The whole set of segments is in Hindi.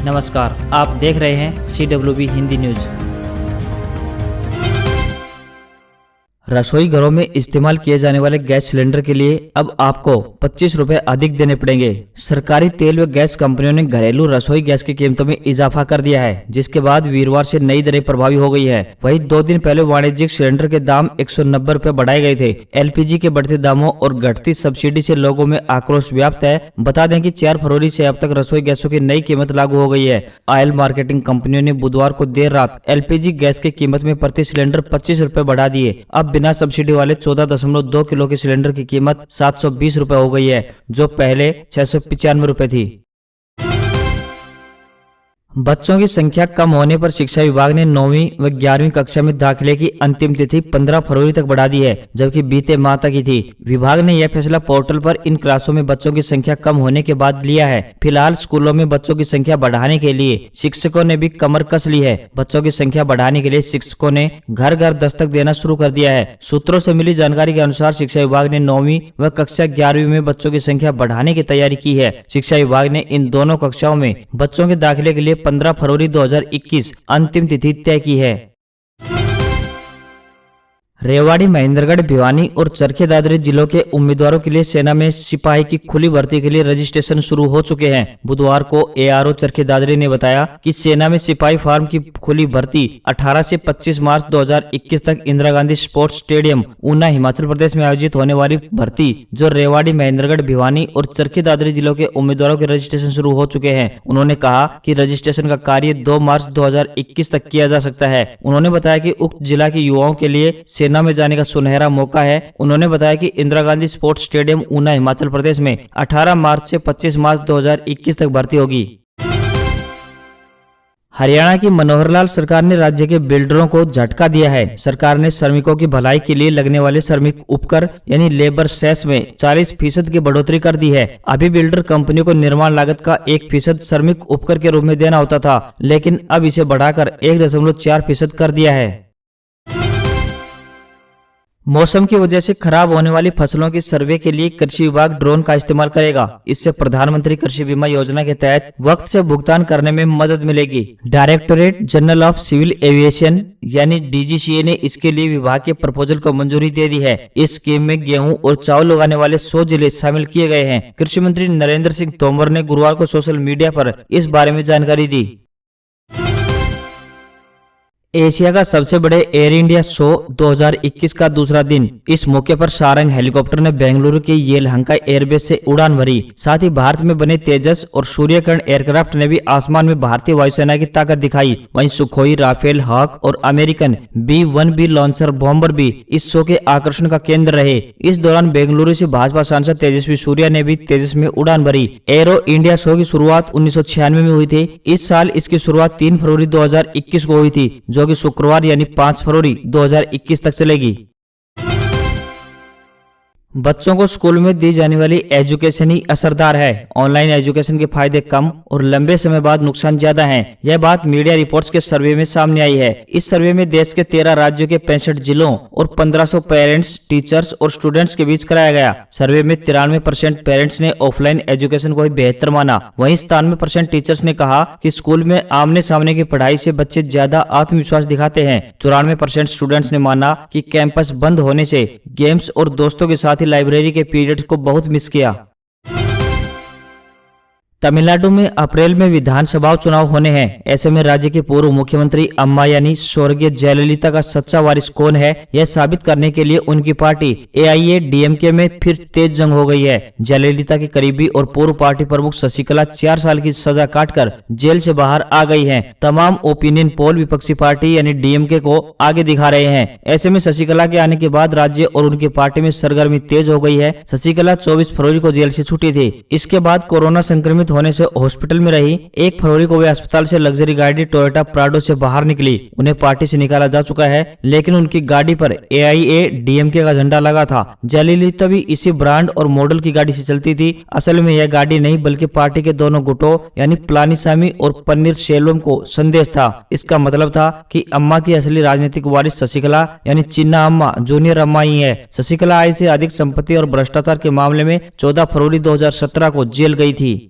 नमस्कार, आप देख रहे हैं CWB हिंदी न्यूज। रसोई घरों में इस्तेमाल किए जाने वाले गैस सिलेंडर के लिए अब आपको 25 रुपए अधिक देने पड़ेंगे। सरकारी तेल व गैस कंपनियों ने घरेलू रसोई गैस की कीमतों में इजाफा कर दिया है, जिसके बाद वीरवार से नई दरें प्रभावी हो गई है। वहीं 2 दिन पहले वाणिज्यिक सिलेंडर के दाम 190 रुपए बढ़ाए गए थे। LPG के बढ़ते दामों और घटती सब्सिडी से लोगों में आक्रोश व्याप्त है। बता दें कि 4 फरवरी से अब तक रसोई गैसों की नई कीमत लागू हो गई है। ऑयल मार्केटिंग कंपनियों ने बुधवार को देर रात LPG गैस की कीमत में प्रति सिलेंडर 25 रुपए बढ़ा दिए। अब बिना सब्सिडी वाले 14.2 किलो के सिलेंडर की कीमत 720 रुपए हो गई है, जो पहले 695 रुपए थी। बच्चों की संख्या कम होने पर शिक्षा विभाग ने 9वीं व 11वीं कक्षा में दाखिले की अंतिम तिथि 15 फरवरी तक बढ़ा दी है, जबकि बीते माह तक ही थी। विभाग ने यह फैसला पोर्टल पर इन क्लासों में बच्चों की संख्या कम होने के बाद लिया है। फिलहाल स्कूलों में बच्चों की संख्या बढ़ाने के लिए शिक्षकों ने भी कमर कस ली है। बच्चों की संख्या बढ़ाने के लिए शिक्षकों ने घर घर दस्तक देना शुरू कर दिया है। सूत्रों से मिली जानकारी के अनुसार शिक्षा विभाग ने 9वीं व कक्षा 11वीं में बच्चों की संख्या बढ़ाने की तैयारी की है। शिक्षा विभाग ने इन दोनों कक्षाओं में बच्चों के दाखिले के लिए 15 फरवरी 2021 अंतिम तिथि तय की है। रेवाड़ी, महेंद्रगढ़, भिवानी और चरखी दादरी जिलों के उम्मीदवारों के लिए सेना में सिपाही की खुली भर्ती के लिए रजिस्ट्रेशन शुरू हो चुके हैं। बुधवार को ARO चरखी दादरी ने बताया कि सेना में सिपाही फार्म की खुली भर्ती 18 से 25 मार्च 2021 तक इंदिरा गांधी स्पोर्ट्स स्टेडियम, ऊना, हिमाचल प्रदेश में आयोजित होने वाली भर्ती, जो रेवाड़ी, महेंद्रगढ़, भिवानी और चरखी दादरी जिलों के उम्मीदवारों के रजिस्ट्रेशन शुरू हो चुके हैं। उन्होंने कहा कि रजिस्ट्रेशन का कार्य 2 मार्च 2021 तक किया जा सकता है। उन्होंने बताया कि उक्त जिला के युवाओं के लिए सेना में जाने का सुनहरा मौका है। उन्होंने बताया कि इंदिरा गांधी स्पोर्ट्स स्टेडियम, ऊना, हिमाचल प्रदेश में 18 मार्च से 25 मार्च 2021 तक भर्ती होगी। हरियाणा की मनोहर लाल सरकार ने राज्य के बिल्डरों को झटका दिया है। सरकार ने श्रमिकों की भलाई के लिए लगने वाले श्रमिक उपकर यानी लेबर सेस में 40% की बढ़ोतरी कर दी है। अभी बिल्डर कंपनियों को निर्माण लागत का 1% श्रमिक उपकर के रूप में देना होता था, लेकिन अब इसे बढ़ाकर 1.4% कर दिया है। मौसम की वजह से खराब होने वाली फसलों की सर्वे के लिए कृषि विभाग ड्रोन का इस्तेमाल करेगा। इससे प्रधानमंत्री कृषि बीमा योजना के तहत वक्त से भुगतान करने में मदद मिलेगी। Directorate general of civil aviation यानी DGCA ने इसके लिए विभाग के प्रपोजल को मंजूरी दे दी है। इस स्कीम में गेहूं और चावल उगाने वाले 100 जिले शामिल किए गए हैं। कृषि मंत्री नरेंद्र सिंह तोमर ने गुरुवार को सोशल मीडिया पर इस बारे में जानकारी दी। एशिया का सबसे बड़े एयर इंडिया शो 2021 का दूसरा दिन। इस मौके पर सारंग हेलीकॉप्टर ने बेंगलुरु के येलहंका एयरबेस से उड़ान भरी। साथ ही भारत में बने तेजस और सूर्यकिरण एयरक्राफ्ट ने भी आसमान में भारतीय वायुसेना की ताकत दिखाई। वहीं सुखोई, राफेल, हॉक और अमेरिकन B-1B लॉन्चर बॉम्बर भी इस शो के आकर्षण का केंद्र रहे। इस दौरान बेंगलुरु से भाजपा सांसद तेजस्वी सूर्या ने भी तेजस में उड़ान भरी। एरो इंडिया शो की शुरुआत 1996 में हुई थी। इस साल इसकी शुरुआत 3 फरवरी 2021 को हुई थी, जो कि शुक्रवार यानी 5 फरवरी 2021 तक चलेगी। बच्चों को स्कूल में दी जाने वाली एजुकेशन ही असरदार है। ऑनलाइन एजुकेशन के फायदे कम और लंबे समय बाद नुकसान ज्यादा हैं। यह बात मीडिया रिपोर्ट्स के सर्वे में सामने आई है। इस सर्वे में देश के 13 राज्यों के 65 जिलों और 1500 पेरेंट्स, टीचर्स और स्टूडेंट्स के बीच कराया गया। सर्वे में 93% पेरेंट्स ने ऑफलाइन एजुकेशन को ही बेहतर माना। वहीं 97% टीचर्स ने कहा कि स्कूल में आमने सामने की पढ़ाई से बच्चे ज्यादा आत्मविश्वास दिखाते हैं। 94% स्टूडेंट्स ने माना कि कैंपस बंद होने से गेम्स और दोस्तों के साथ लाइब्रेरी के पीरियड्स को बहुत मिस किया। तमिलनाडु में अप्रैल में विधानसभा चुनाव होने हैं। ऐसे में राज्य के पूर्व मुख्यमंत्री अम्मा यानी स्वर्गीय जयललिता का सच्चा वारिस कौन है, यह साबित करने के लिए उनकी पार्टी AIADMK में फिर तेज जंग हो गई है। जयललिता के करीबी और पूर्व पार्टी प्रमुख शशिकला 4 साल की सजा काटकर जेल से बाहर आ गई हैं। तमाम ओपिनियन पोल विपक्षी पार्टी यानी DMK को आगे दिखा रहे हैं। ऐसे में शशिकला के आने के बाद राज्य और उनकी पार्टी में सरगर्मी तेज हो गई है। शशिकला 24 फरवरी को जेल से छूटी थी। इसके बाद कोरोना संक्रमित होने से हॉस्पिटल में रही। 1 फरवरी को वे अस्पताल से लग्जरी गाड़ी टोयोटा प्राडो से बाहर निकली। उन्हें पार्टी से निकाला जा चुका है, लेकिन उनकी गाड़ी पर AIADMK का झंडा लगा था। जयललिता भी इसी ब्रांड और मॉडल की गाड़ी से चलती थी। असल में यह गाड़ी नहीं बल्कि पार्टी के दोनों गुटों यानी पलानीसामी और पन्नीर सेल्वम को संदेश था। इसका मतलब था कि अम्मा की असली राजनीतिक वारिस शशिकला यानी चिन्ना अम्मा, जूनियर अम्मा ही है। शशिकला आय से अधिक संपत्ति और भ्रष्टाचार के मामले में 14 फरवरी 2017 को जेल गई थी।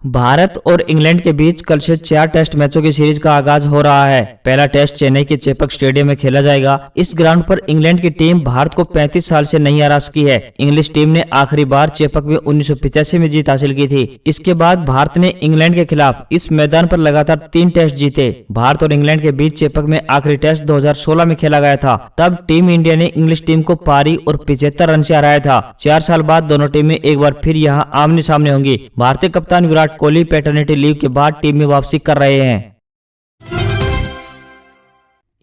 भारत और इंग्लैंड के बीच कल से 4 टेस्ट मैचों की सीरीज का आगाज हो रहा है। पहला टेस्ट चेन्नई के चेपक स्टेडियम में खेला जाएगा। इस ग्राउंड पर इंग्लैंड की टीम भारत को 35 साल से नहीं हरा सकी है। इंग्लिश टीम ने आखिरी बार चेपक में 1985 में जीत हासिल की थी। इसके बाद भारत ने इंग्लैंड के खिलाफ इस मैदान पर लगातार 3 टेस्ट जीते। भारत और इंग्लैंड के बीच चेपक में आखिरी टेस्ट 2016 में खेला गया था। तब टीम इंडिया ने इंग्लिश टीम को पारी और 75 रन से हराया था। 4 साल बाद दोनों टीमें एक बार फिर यहां आमने सामने होंगी। भारतीय कप्तान विराट कोहली पैटर्निटी लीव के बाद टीम में वापसी कर रहे हैं।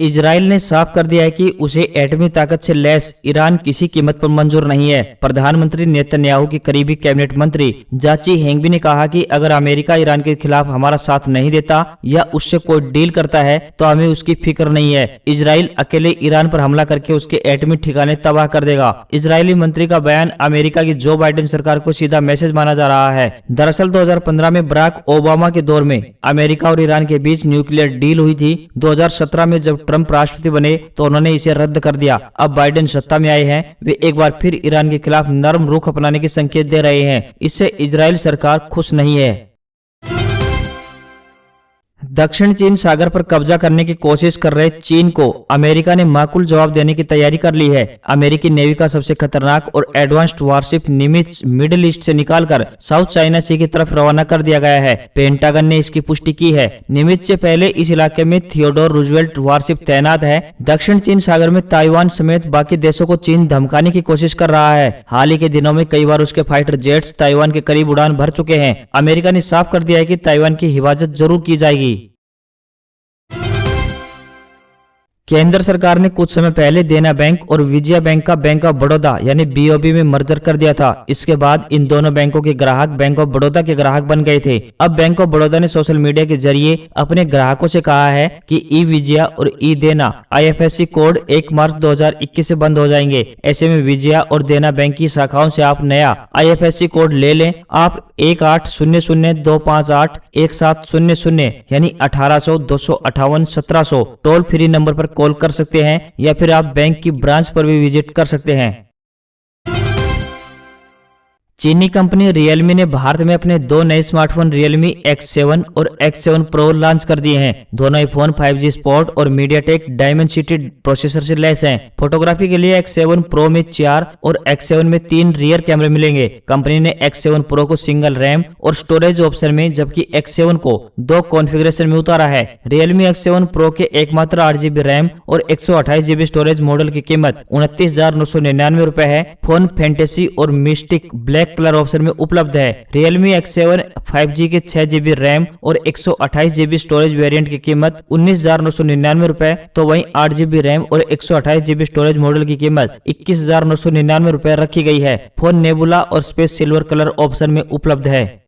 इजराइल ने साफ कर दिया है कि उसे एटमी ताकत से लैस ईरान किसी कीमत पर मंजूर नहीं है। प्रधानमंत्री नेतन्याहू की करीबी कैबिनेट मंत्री जाची हेंगबी ने कहा कि अगर अमेरिका ईरान के खिलाफ हमारा साथ नहीं देता या उससे कोई डील करता है तो हमें उसकी फिक्र नहीं है। इजराइल अकेले ईरान पर हमला करके उसके एटमी ठिकाने तबाह कर देगा। इजरायली मंत्री का बयान अमेरिका की जो बाइडेन सरकार को सीधा मैसेज माना जा रहा है। दरअसल 2015 में बराक ओबामा के दौर में अमेरिका और ईरान के बीच न्यूक्लियर डील हुई थी। 2017 में जब ट्रंप राष्ट्रपति बने तो उन्होंने इसे रद्द कर दिया। अब बाइडेन सत्ता में आए हैं। वे एक बार फिर ईरान के खिलाफ नरम रुख अपनाने के संकेत दे रहे हैं। इससे इजराइल सरकार खुश नहीं है। दक्षिण चीन सागर पर कब्जा करने की कोशिश कर रहे चीन को अमेरिका ने माकूल जवाब देने की तैयारी कर ली है। अमेरिकी नेवी का सबसे खतरनाक और एडवांस्ड वारशिप निमित्ज मिडिल ईस्ट से निकालकर साउथ चाइना सी की तरफ रवाना कर दिया गया है। पेंटागन ने इसकी पुष्टि की है। निमित्ज से पहले इस इलाके में थियोडोर रूजवेल्ट वारशिप तैनात है। दक्षिण चीन सागर में ताइवान समेत बाकी देशों को चीन धमकाने की कोशिश कर रहा है। हाल ही के दिनों में कई बार उसके फाइटर जेट्स ताइवान के करीब उड़ान भर चुके हैं। अमेरिका ने साफ कर दिया है कि ताइवान की हिफाजत जरूर की जाएगी। केंद्र सरकार ने कुछ समय पहले देना बैंक और विजया बैंक का बैंक ऑफ बड़ौदा यानी बीओबी में मर्जर कर दिया था। इसके बाद इन दोनों बैंकों के ग्राहक बैंक ऑफ बड़ौदा के ग्राहक बन गए थे। अब बैंक ऑफ बड़ौदा ने सोशल मीडिया के जरिए अपने ग्राहकों से कहा है कि ई विजया और ई देना IFSC कोड 1 मार्च 2021 से बंद हो जाएंगे। ऐसे में विजया और देना बैंक की शाखाओं से आप नया IFSC कोड ले लें। आप 1800-258-1700 यानी 1800-258-1700 टोल फ्री नंबर पर कॉल कर सकते हैं या फिर आप बैंक की ब्रांच पर भी विजिट कर सकते हैं। चीनी कंपनी रियलमी ने भारत में अपने 2 नए स्मार्टफोन रियलमी X7 और X7 Pro लॉन्च कर दिए हैं। दोनों ही फोन 5G स्पोर्ट और मीडियाटेक डायमेंसिटी प्रोसेसर से लैस हैं। फोटोग्राफी के लिए X7 Pro में 4 और X7 में 3 रियर कैमरे मिलेंगे। कंपनी ने X7 Pro को सिंगल रैम और स्टोरेज ऑप्शन में जबकि X7 को 2 कॉन्फ़िगरेशन में उतारा है। रियलमी X7 Pro के एकमात्र 8GB रैम और 128GB स्टोरेज मॉडल की कीमत 29,999 रुपए है। फोन फैंटेसी और मिस्टिक ब्लैक कलर ऑप्शन में उपलब्ध है। Realme X7 5G के 6GB रैम और 128GB स्टोरेज वेरिएंट की कीमत 19,999 रुपए तो वहीं 8GB रैम और 128GB स्टोरेज मॉडल की कीमत 21,999 रुपए रखी गई है। फोन नेबुला और स्पेस सिल्वर कलर ऑप्शन में उपलब्ध है।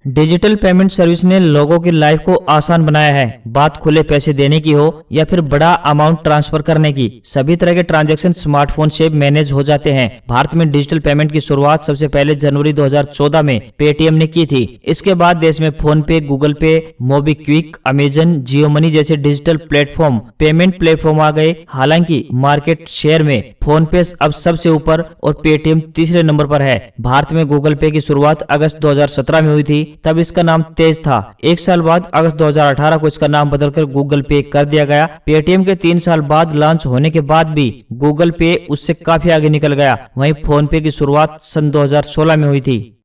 डिजिटल पेमेंट सर्विस ने लोगों की लाइफ को आसान बनाया है। बात खुले पैसे देने की हो या फिर बड़ा अमाउंट ट्रांसफर करने की, सभी तरह के ट्रांजैक्शन स्मार्टफोन से मैनेज हो जाते हैं। भारत में डिजिटल पेमेंट की शुरुआत सबसे पहले जनवरी 2014 में पेटीएम ने की थी। इसके बाद देश में फोन पे, गूगल पे, मोबीक्विक, अमेजन, जियो मनी जैसे डिजिटल प्लेटफॉर्म पेमेंट प्लेटफॉर्म आ गए। हालांकि मार्केट शेयर में फोन पे अब सबसे ऊपर और पेटीएम तीसरे नंबर पर है। भारत में गूगल पे की शुरुआत अगस्त 2017 में हुई थी। तब इसका नाम तेज था। 1 साल बाद अगस्त 2018 को इसका नाम बदलकर गूगल पे कर दिया गया। पेटीएम के 3 साल बाद लॉन्च होने के बाद भी गूगल पे उससे काफी आगे निकल गया। वहीं फोन पे की शुरुआत सन 2016 में हुई थी।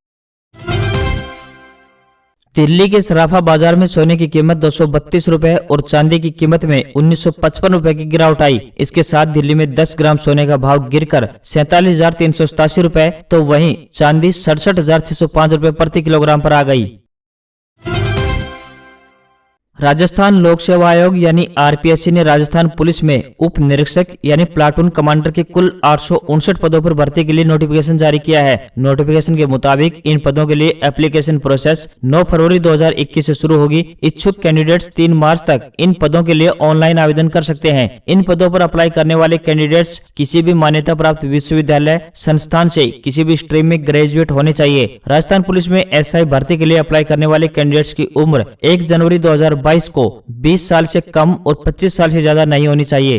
दिल्ली के सराफा बाजार में सोने की कीमत 232 रुपए और चांदी की कीमत में 1955 रुपए की गिरावट आई। इसके साथ दिल्ली में 10 ग्राम सोने का भाव गिरकर 47,387 रुपए तो वहीं चांदी 67,605 रुपए प्रति किलोग्राम पर आ गई। राजस्थान लोक सेवा आयोग यानी RPSC ने राजस्थान पुलिस में उप निरीक्षक यानी प्लाटून कमांडर के कुल 859 पदों पर भर्ती के लिए नोटिफिकेशन जारी किया है। नोटिफिकेशन के मुताबिक इन पदों के लिए एप्लीकेशन प्रोसेस 9 फरवरी 2021 से शुरू होगी। इच्छुक कैंडिडेट्स 3 मार्च तक इन पदों के लिए ऑनलाइन आवेदन कर सकते हैं। इन पदों पर अप्लाई करने वाले कैंडिडेट्स किसी भी मान्यता प्राप्त विश्वविद्यालय संस्थान से किसी भी स्ट्रीम में ग्रेजुएट होने चाहिए। राजस्थान पुलिस में SI भर्ती के लिए अप्लाई करने वाले कैंडिडेट्स की उम्र 1 जनवरी 2022 को 20 साल से कम और 25 साल से ज्यादा नहीं होनी चाहिए।